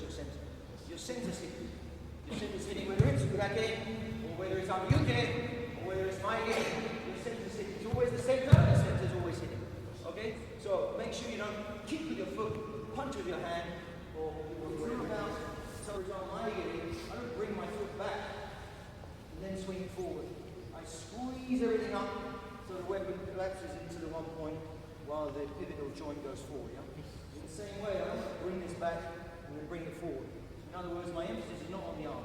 your center. Your center's hitting. Your center's hitting whether it's Kurake, or whether it's Amyuke, or whether it's Maige. Your center's hitting. It's always the center, the center's always hitting. Okay? So make sure you don't kick with your foot, punch with your hand, or through out. So for example, I don't bring my foot back and then swing it forward. I squeeze everything up so the weapon collapses into the 1 point while the pivotal joint goes forward. Yeah? In the same way, I don't bring this back and then bring it forward. In other words, my emphasis is not on the arm.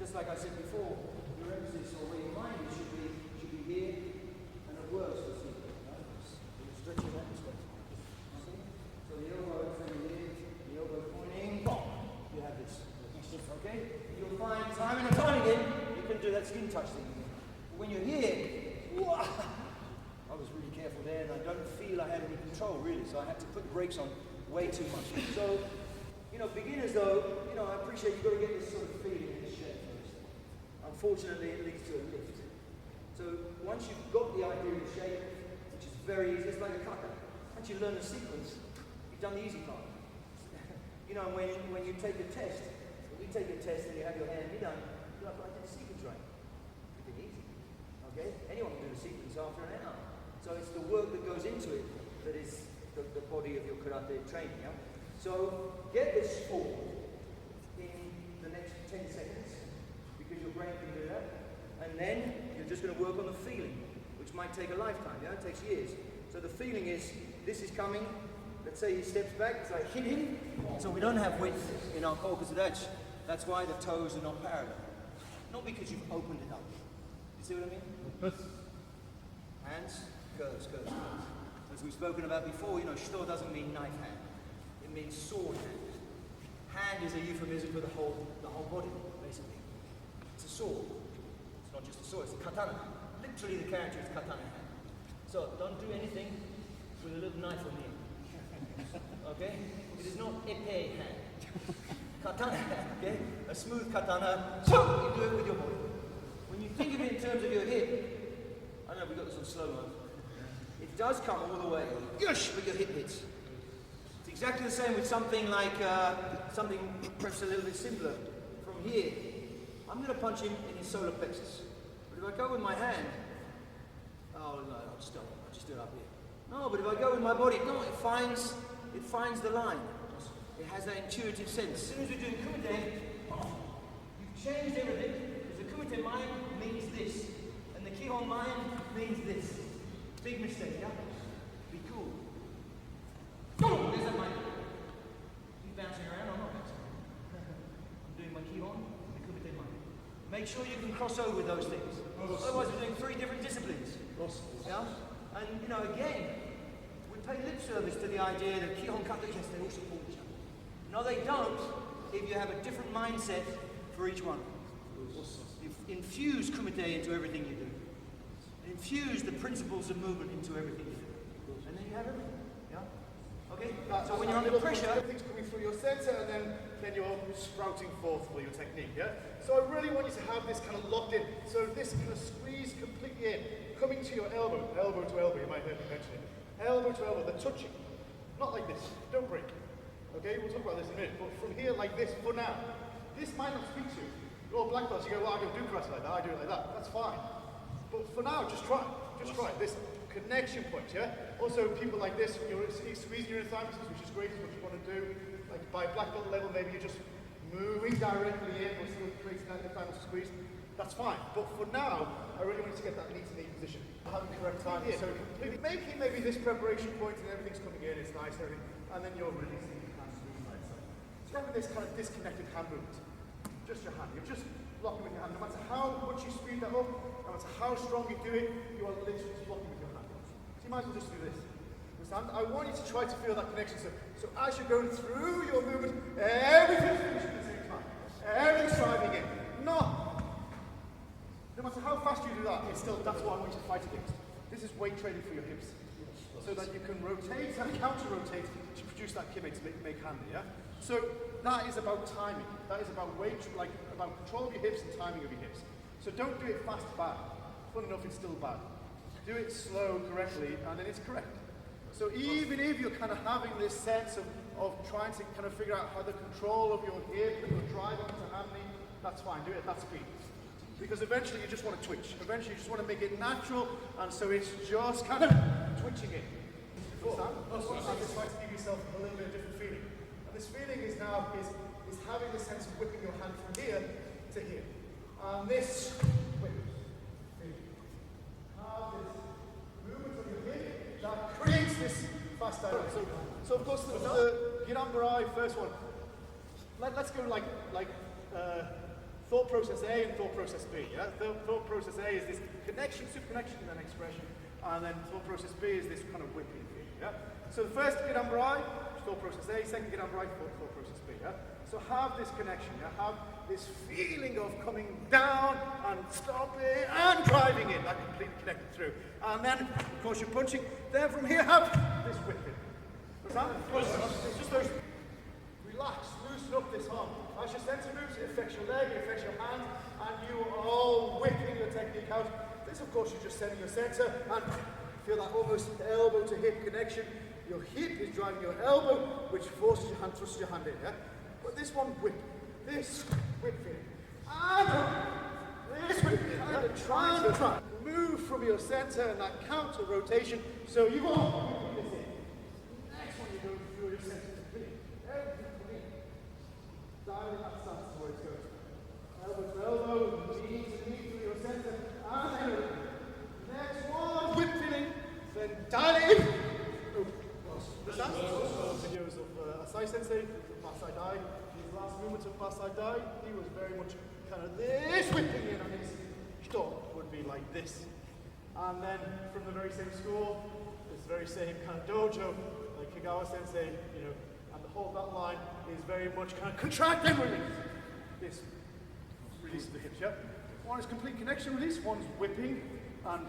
Just like I said before, your emphasis or where your mind is should be here, and it works for you. Right? You're stretching that this way. Okay? So the elbow is here, the elbow pointing, boom. You have this. Okay? You'll find time and time again, you can do that skin touch thing. But when you're here, whoa, I was really careful there, and I don't feel I had any control really, so I had to put the brakes on way too much. So, beginners though, I appreciate you've got to get this sort of feeling in the shape first. Unfortunately, it leads to a lift. So once you've got the idea of the shape, which is very easy, it's like a kata. Once you learn the sequence, you've done the easy part. When you take a test, when you take a test and you have your hand done, you're like, I did the sequence right. Pretty easy. Okay? Anyone can do the sequence after an hour. So it's the work that goes into it that is the body of your karate training. Yeah? So get this forward in the next 10 seconds because your brain can do that. And then you're just going to work on the feeling, which might take a lifetime. Yeah? It takes years. So the feeling is, this is coming. Let's say he steps back, so I hit him. So we don't have width in our kokuzu dachi. That's why the toes are not parallel. Not because you've opened it up. You see what I mean? Hands, curves, curves, curves. As we've spoken about before, shito doesn't mean knife hand. It means sword hand. Hand is a euphemism for the whole body, basically. It's a sword. It's not just a sword, it's a katana. Literally the character is katana hand. So don't do anything with a little knife on the end. Okay? It is not epee hand. Katana hand, okay? A smooth katana, so you do it with your body. When you think of it in terms of your hip, I know we got this on slow-mo. It does come all the way, yush, but your hip hits. It's exactly the same with something like, something perhaps a little bit simpler. From here, I'm going to punch him in his solar plexus. But if I go with my hand, oh no, I'll just do it up here. No, but if I go with my body, no, it finds the line. It has that intuitive sense. As soon as we're doing kumite, you've changed everything, because the kumite mind means this, and the kihon mind means this. Big mistake, yeah? Be cool. Boom! There's that mind. He's bouncing around, I'm not bouncing around. I'm doing my kihon and the kumite mind. Make sure you can cross over with those things. Otherwise we're doing 3 different disciplines. Yeah? And again, we pay lip service to the idea that kihon kata, yes, they all support each other. No, they don't if you have a different mindset for each one. You infuse kumite into everything you do. Infuse the principles of movement into everything you do. And then you have everything. Yeah? Okay? So when you're under pressure, everything's coming through your center, and then you're sprouting forth for your technique, yeah? So I really want you to have this kind of locked in. So this kind of squeeze completely in, coming to your elbow to elbow, you might have heard me mention it. Elbow to elbow, they're touching. Not like this, don't break. Okay, we'll talk about this in a minute, but from here like this, for now, this might not speak to you. You're all black belts, you go, well, I don't do karate like that, I do it like that. That's fine. But for now, just try. Just try. This connection point, yeah? Also, people like this, you're squeezing your inner thigh muscles, which is great, is what you want to do. Like by black belt level, maybe you're just moving directly in, or still creating that inner thigh muscle squeeze. That's fine. But for now, I really want you to get that knee-to-knee position. Having correct time. So completely making maybe this preparation point and everything's coming in, it's nice, everything, and then you're releasing your hands to the side. So having this kind of disconnected hand movement. Just your hand. You're just blocking with your hand. No matter how much you speed that up, no matter how strong you do it, you are literally just blocking with your hand. So you might as well just do this. Understand? I want you to try to feel that connection. So as you're going through your movement, everything's finishing at the same time. Everything's driving in. No matter how fast you do that, it's still, that's what I want you to fight against. This is weight training for your hips. So that you can rotate and counter-rotate to produce that kime to make handy, yeah? So that is about timing. That is about weight, like about control of your hips and timing of your hips. So don't do it fast bad. Fun enough, it's still bad. Do it slow correctly, and then it's correct. So even if you're kind of having this sense of, of trying to kind of figure out how the control of your hip and your drive onto hand knee, that's fine, do it at that speed. Because eventually you just want to twitch. Eventually you just want to make it natural, and so it's just kind of twitching it. Understand? And just try to give yourself a little bit of different feeling. And this feeling is now is having the sense of whipping your hand from here to here. And this whip. Have this movement of your hip that creates this fast dynamic. So of course the Girambarai first one. Let's go like thought process A and thought process B. Yeah? Thought process A is this connection, super connection, and then expression. And then thought process B is this kind of whipping thing. Yeah? So the first Girambarai, thought process A, second Girambarai, thought process B. Yeah? So have this connection, yeah? Have this feeling of coming down and stopping and driving it, like completely connected through. And then, of course, you're punching. Then from here, have this whipping. Understand? It's just those. Relax, loosen up this arm. As your center moves, it affects your leg, it affects your hand, and you are all whipping your technique out. This, of course, you're just setting your center, and feel that almost elbow to hip connection. Your hip is driving your elbow, which forces your hand, thrusts your hand in, yeah? But this one, whip. This, whip feeling. And this whip feeling. And try. Move from your center and that counter rotation, so you are whipping this in. Next one, you go through your center. Dialing that stance to where it's going. Elbow to elbow, knee to knee through your center, and then next one, whip feeling, then dialing. Understand? Videos of Asai Sensei, Masai Dai. His last movement of Masai Dai, he was very much kind of this whipping in, and his stop would be like this. And then from the very same school, this very same kind of dojo, like Kagawa Sensei, you know, and the whole of that line is very much kind of contract and release. This release of the hips, yeah? One is complete connection release, one's whipping, and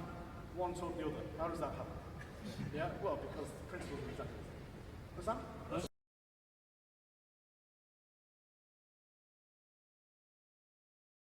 one's on the other. How does that happen? Yeah, well, because the principles are exactly the same. Understand?